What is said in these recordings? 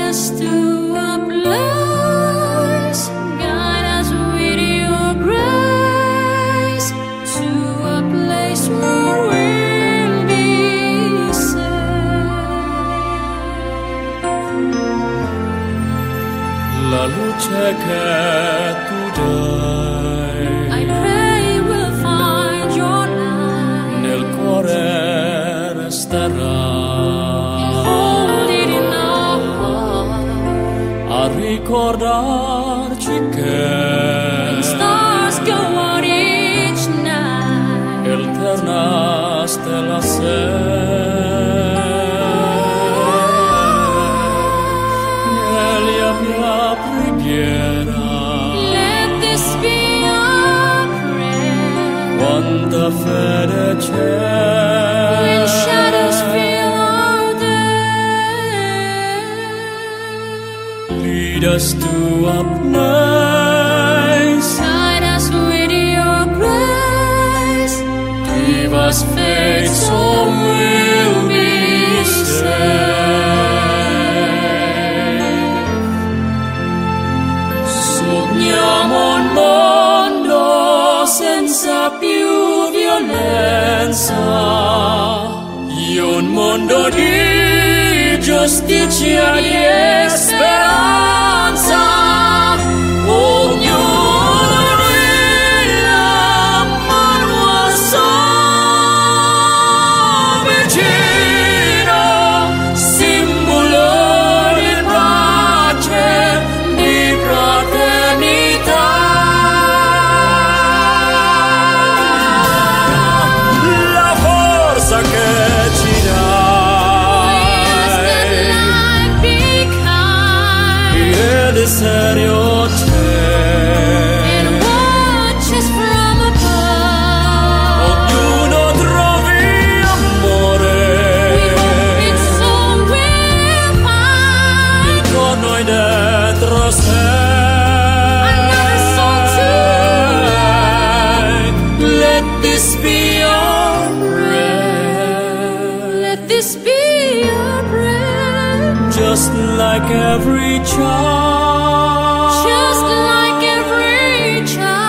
us to a place, guide us with your grace, to a place where we'll be safe. La luce che tu dai, I pray we'll find your light, nel cuore resterà, hold it in our heart, a ricordarci che when stars go out each night. eterna stella sei. Nella mia preghiera, Let this be our prayer, quanta fede when c'è, shadows fill our day. lead us to a place, Guide us with your grace, give us faith so we'll be safe. Sogniamo un mondo senza più violenza, un mondo di giustizia e speranza. Ognuno brilla, mano alza, vicino, simbolo di pace, di fraternità. La forza che ci dai, il desiderio c'è, and watch us from above. ognuno trovi amore, We hope it's all we'll find. con noi dentro sé. Another song to Let this be your prayer, let this be your prayer, just like every child, just like every child.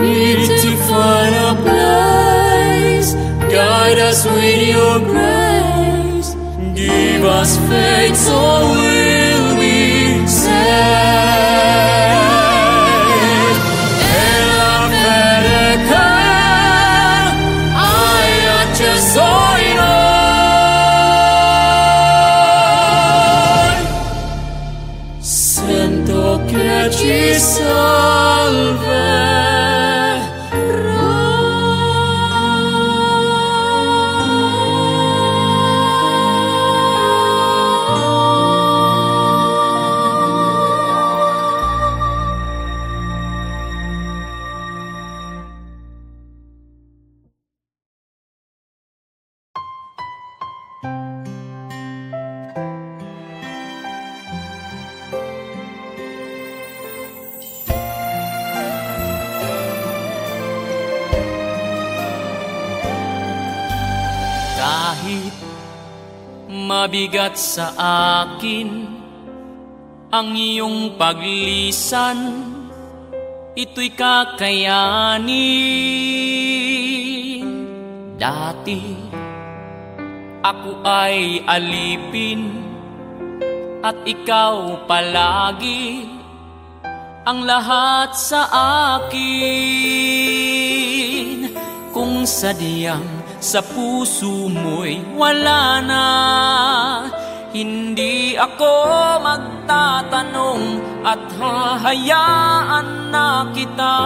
need to find a place, guide us with your grace, give us faith so we'll be safe. E la fede che hai acceso in noi, sento che ci salverà. Kahit mabigat sa akin ang iyong paglisan, ito'y kakayanin. Dati ako ay alipin at ikaw palagi ang lahat sa akin. Kung sadyang sa puso mo'y wala na, hindi ako magtatanong at hahayaan na kita.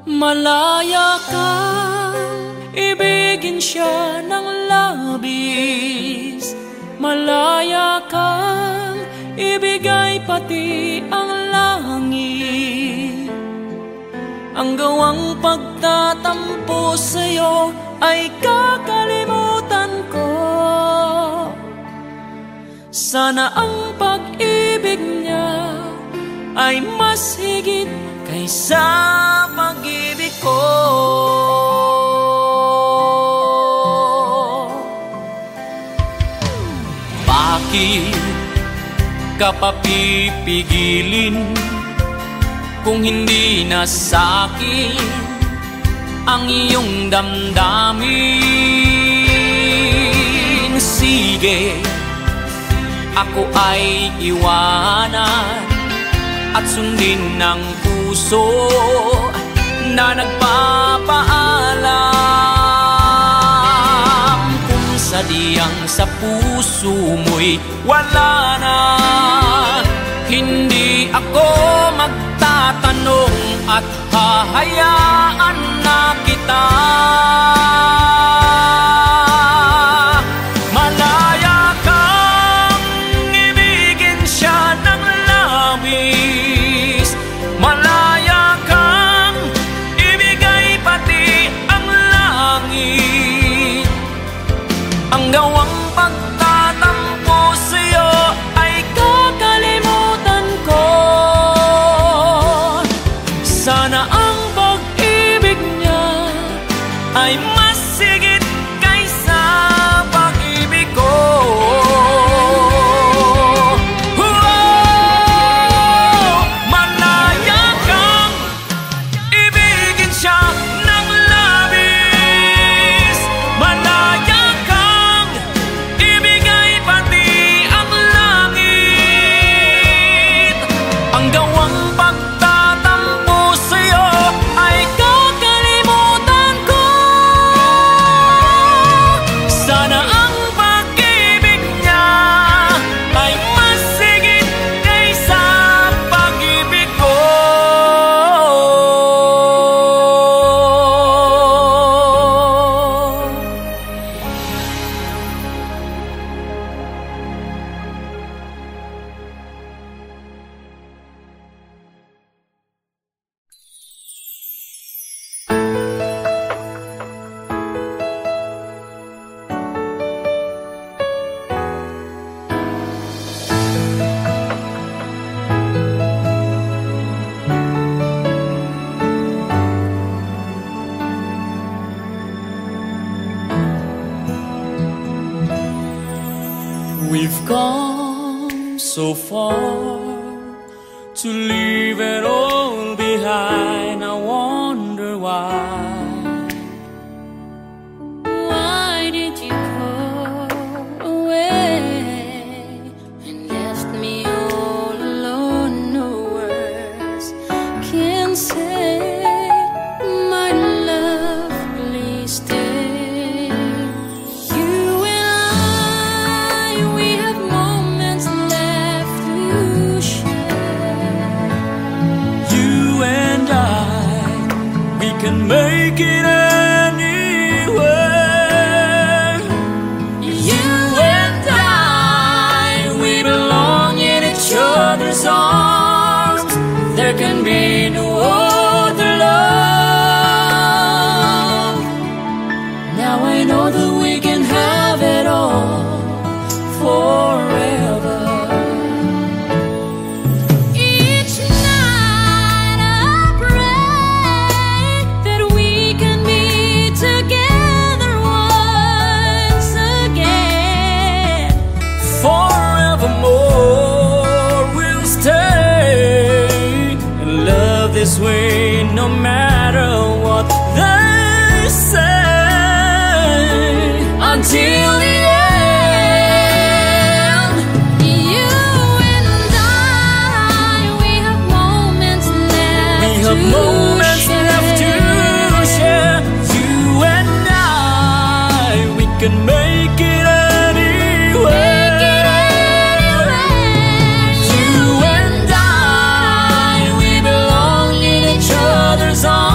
Malaya ka, ibigin siya ng labis. Malaya ka, ibigay pati ang langit. Ang gawang pagtatampo sa'yo ay kakalimutan ko. Sana ang pag-ibig niya ay mas higit kaysa pag-ibig ko. bakit ka papipigilin kung hindi na sa'kin ang iyong damdamin? Sige, ako ay iwanan at sundin ng puso na nagpapaalam. Kung sadyang sa puso mo'y wala na, hindi ako magtatanong at hahayaan na kita. Malaya kang ibigin siya ng labis, malaya kang ibigay pati ang langit. Ang gawang pagtatampo sa'yo ay kakalimutan ko. Sana ang pag-ibig niya ay mas higit kaysa pag-ibig ko. Malaya kang ibigin siya ng labis, malaya kang ibigay pati ang langit. Ang gawang pagtatampo sa'yo ay kakalimutan ko. Sana ang pag-ibig niya ay mas higit kaysa pag-ibig ko. We've come so far to leave it all behind. I wonder why. Why did you go away and left me all alone? No words can say, my love, please stay. You and I, we have moments left to share. You and I, we can make it anywhere. You and I, we belong in each other's arms. There can be no other love. Now I know that we can have it all forever. Each night I pray that we can be together once again. Forevermore we'll stay and love this way, no matter what they say. Until the end, You and I, we have moments left we have moments left to share. You and I, we can make it anywhere. You and I, we belong in each other's arms.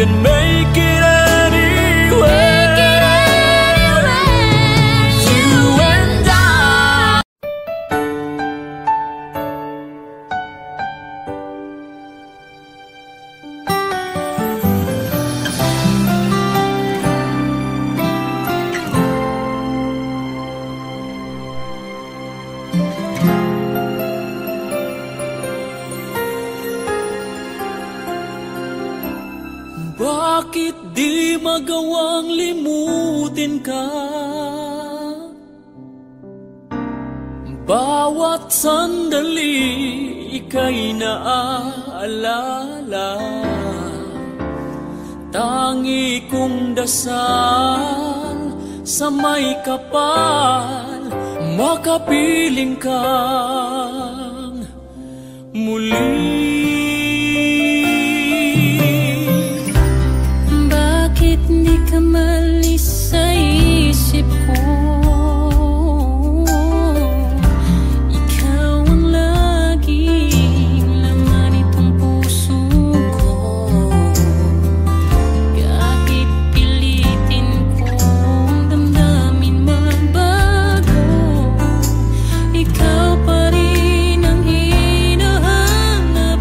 can make it anywhere. You and I. Bakit di magawang limutin ka? Bawat sandali ika'y naaalala. Tangi kong dasal sa may kapal, makapiling kang muli. Di ka malis sa isip ko. Ikaw ang laging laman itong puso ko. Kahit pilitin kong damdamin magbago, ikaw pa rin ang hinahanap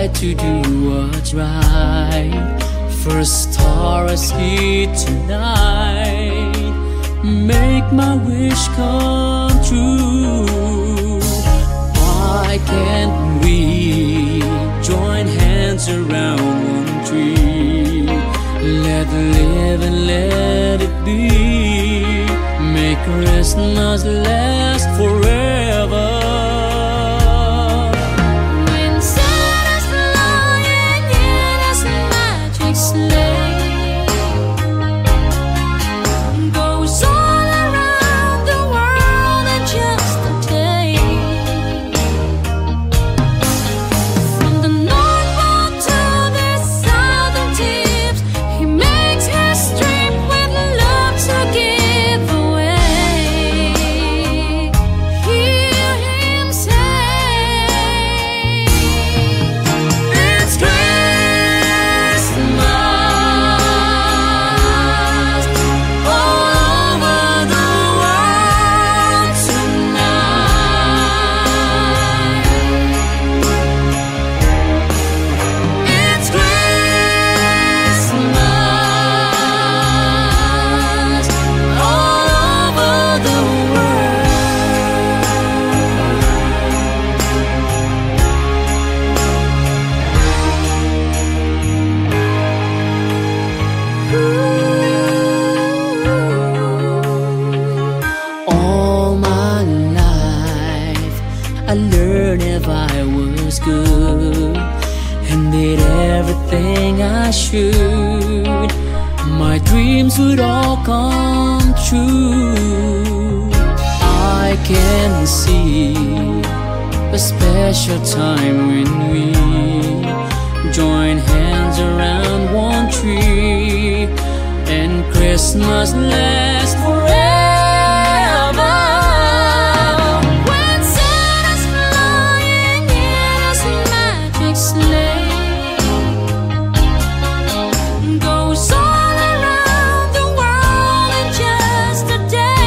try to do what's right. First star I see tonight, make my wish come true. Why can't we join hands around one tree? Let live and let it be. Make Christmas last forever. When Santa's flying in his magic sleigh, goes all around the world in just a day. From the North Pole to the southern tips, he makes history with love to give away. Hear him say, it's Christmas all over the world tonight. It's Christmas all over the world. All my life I learned if I was good and did everything I should, my dreams would all come true. I can see a special time when we join hands around one tree and Christmas lasts forever. When Santa's flying in his magic sleigh, goes all around the world in just a day.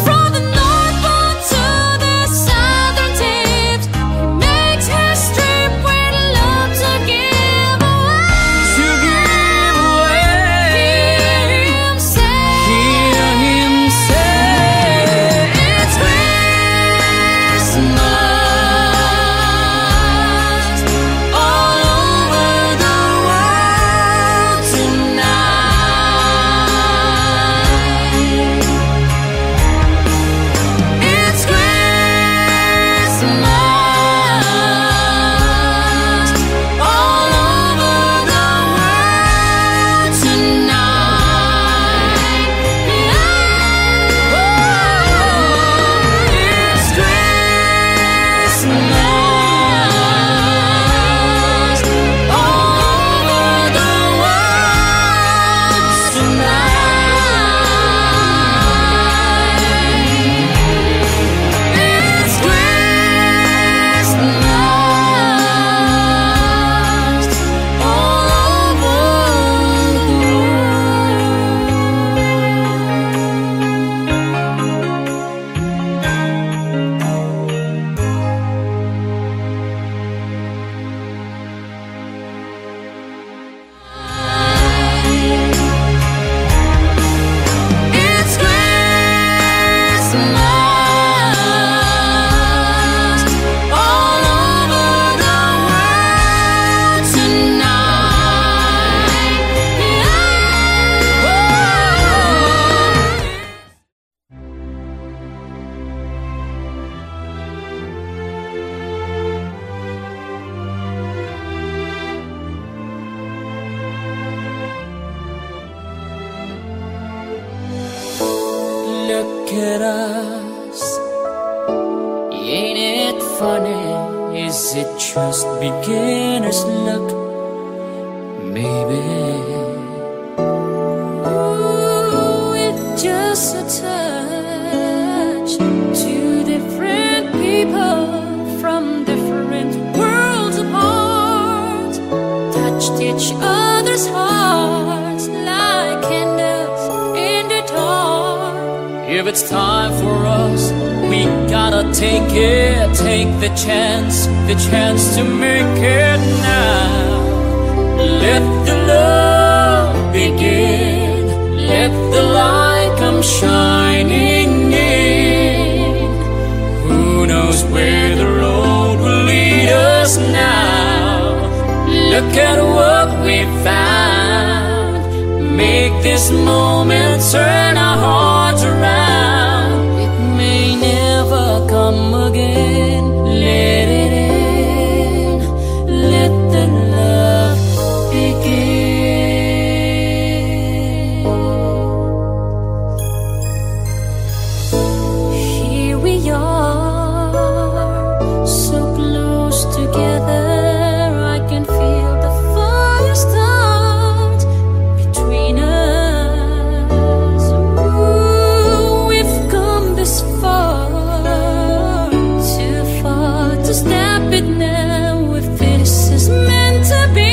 From the North Pole to the southern tips, he makes history with love to give away. To give away, Hear him say, hear him say, it's Christmas all over the world tonight. It's Christmas all over the world tonight. It's Christmas all over the world tonight. It's Christmas all over the It's Christmas all over the world tonight. look at us. Ain't it funny? Is it just beginner's luck? Maybe. Ooh, it's just a touch. Two different people from different worlds apart touched each other's hearts like candles in the dark. If it's time for us We gotta take it, take the chance to make it now. Let the love begin, let the light come shining in. Who knows where the road will lead us now? Look at what we found. Make this moment turn our hearts around. It may never come again. Let it in, let the love begin. Here we are, so close together. I can feel the fire start between us. Ooh, we've come this far, too far to stop it now. If this is meant to be,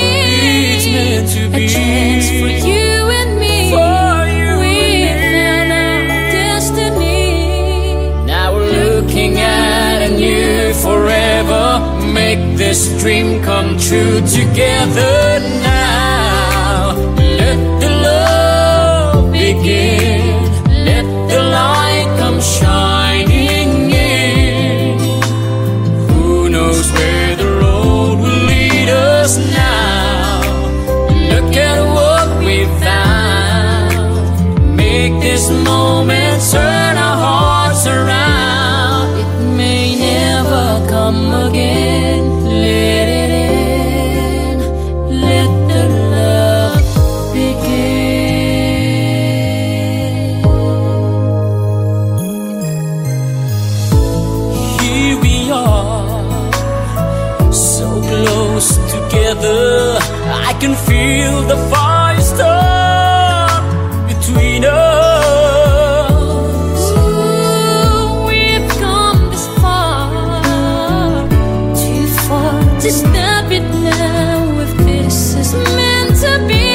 It's meant to be. a chance for you and me. For you We and me. found our destiny. Now we're looking at a new forever. Make this dream come true together now. Let the love begin. Let the light come shining in. Who knows where the road will lead us now? Look at what we found. Make this moment turn our hearts around. It may never come again. Let it in, let the love begin. Here we are, so close together. I can feel the fire start between us. Ooh, we've come this far, too far to stop it now. If this is meant to be,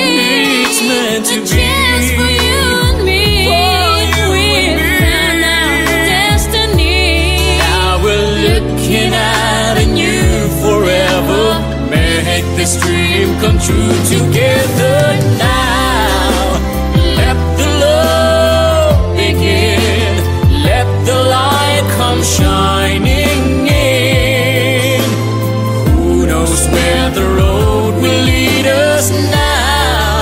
It's meant to a be. chance for you and me. For you We've and me. found our destiny. Now we're looking at a new forever. Make this dream come true together now. Let the love begin. Let the light come shining in. Who knows where the road will lead us now?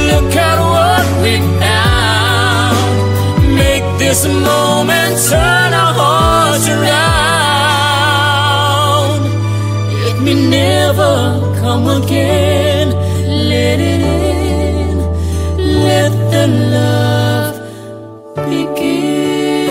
Look at what we found. Make this moment turn our hearts around. It may never come again. Let it in, let the love begin.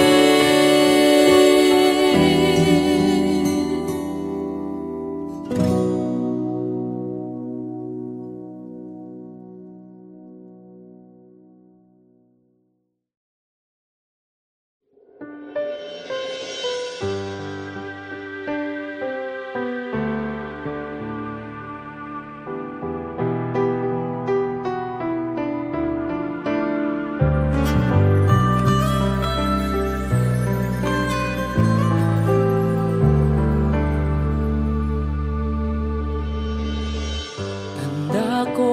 Tanda ko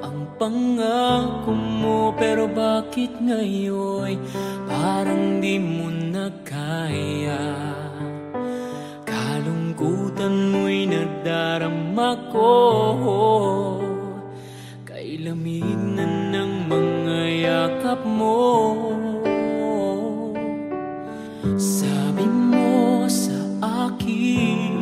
ang pangako mo, pero bakit ngayon parang di mo na kaya? Kalungkutan mo'y nadarama ko, kay lamig na ng mga yakap mo. Sabi mo sa akin,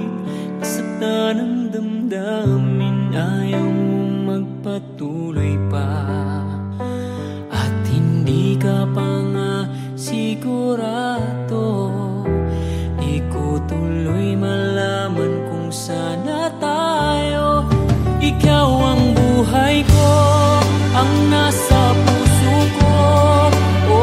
nasaktan ang damdamin, ayaw mong magpatuloy pa. At hindi ka pa nga sigurado, di ko tuloy malaman kung sana tayo. Ikaw ang buhay ko, ang nasa puso ko, o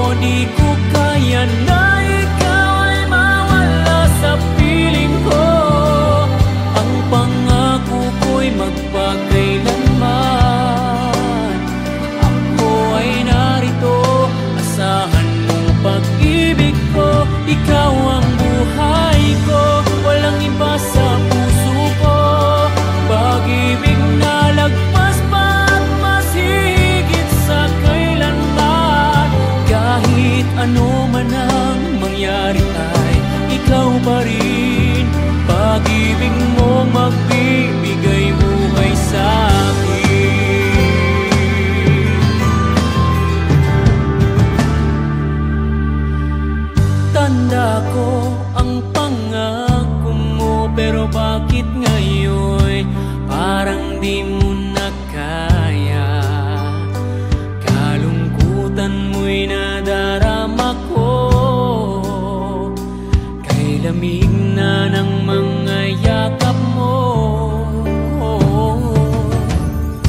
Kahit ano man ang mangyari ay ikaw pa rin. Pag-ibig mo magbibigay buhay sa akin. Tanda ko ang pangako mo, pero bakit ngayon parang di mo na kaya? Kalungkutan mo'y nadarama ko, kay lamig na ng mga yakap mo.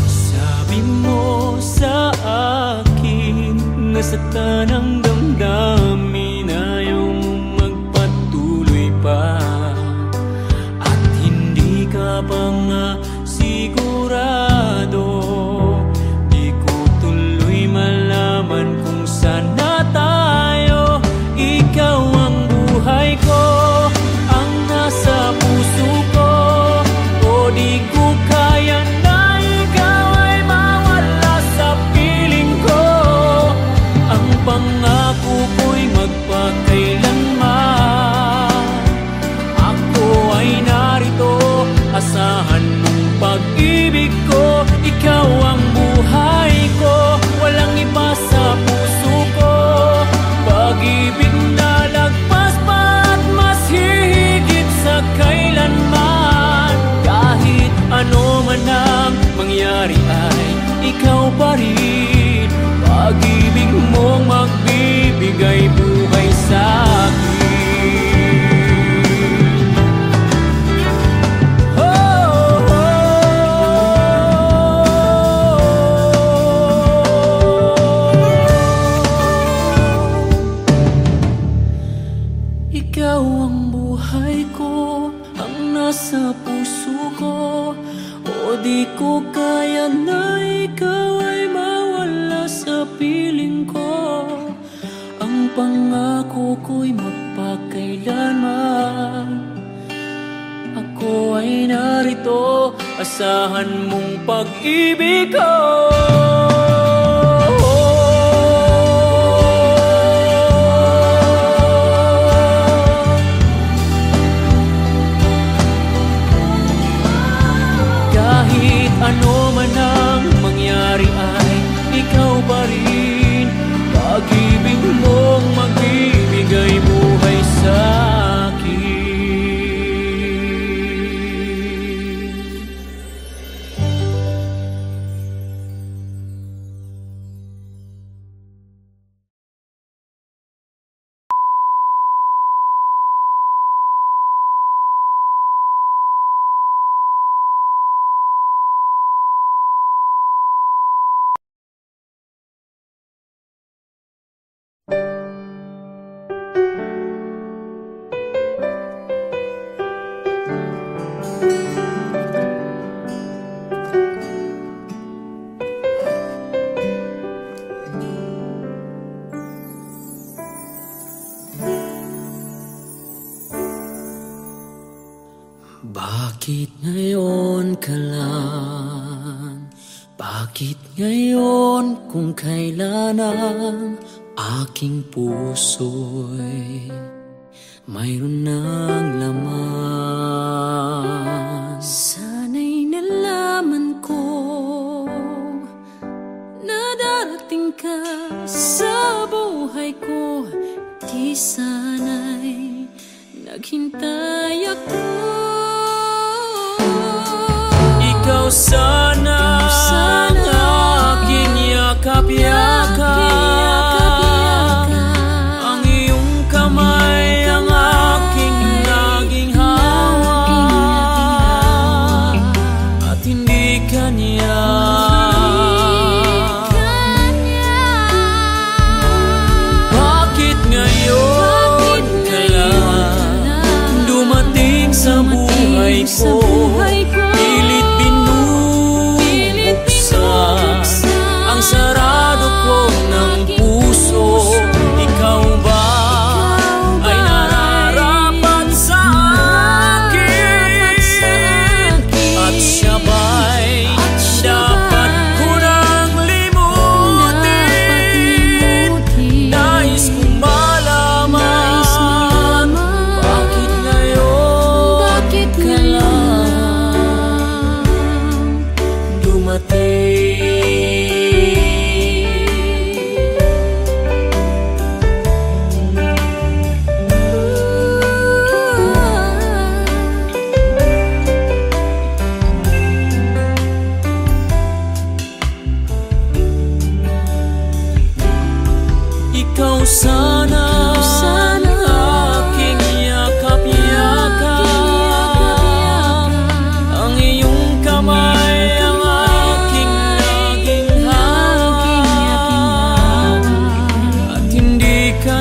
Sabi mo sa akin, nasaktan ang damdamin, ayaw mo magpatuloy pa, at hindi ka pa nga sigurado. Di ko tuloy malaman kung saan na tayo. Ikaw ang buhay ko, ang nasa puso ko. O di ko kaya na ikaw ay mawala sa piling ko. Ang pangako ko'y magpakailanman. Ako ay narito, asahan mong pag-ibig ko. Ikaw ang buhay ko, walang iba sa puso ko. Pag-ibig na lagpas pa at mas hihigit sa kailanman. Kahit ano man ang mangyari ay ikaw pa rin. Pag-ibig mo magbibigay buhay sa akin. Ikaw ang buhay ko, ang nasa puso ko. O di ko kaya na ikaw ay mawala sa piling ko. Ang pangako ko'y magpakailanman. Ako ay narito, asahan mong pag-ibig ko. Kahit ano man ang mangyari ay ikaw pa rin. Pag-ibig mong magbibigay buhay sa akin. Bakit ngayon ka lang? Bakit ngayon kung kailan ang aking puso'y mayroon ng laman? Sana'y nalaman ko na darating ka sa buhay ko. Di sana'y naghintay ako. Ikaw sana ang aking yakap-yakap. Ang iyong kamay ang aking naging hawak. At hindi kanya. Bakit ngayon ka lang dumating sa buhay ko? Pilit binubuksan ang sarado ko ng puso. Ikaw ba ay nararapat sa akin? At siya ba'y dapat ko nang limutin? Nais kong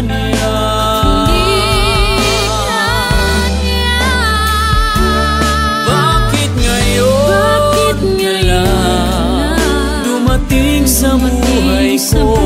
niya. Bakit ngayon Bakit ngayon lang dumating sa buhay ko?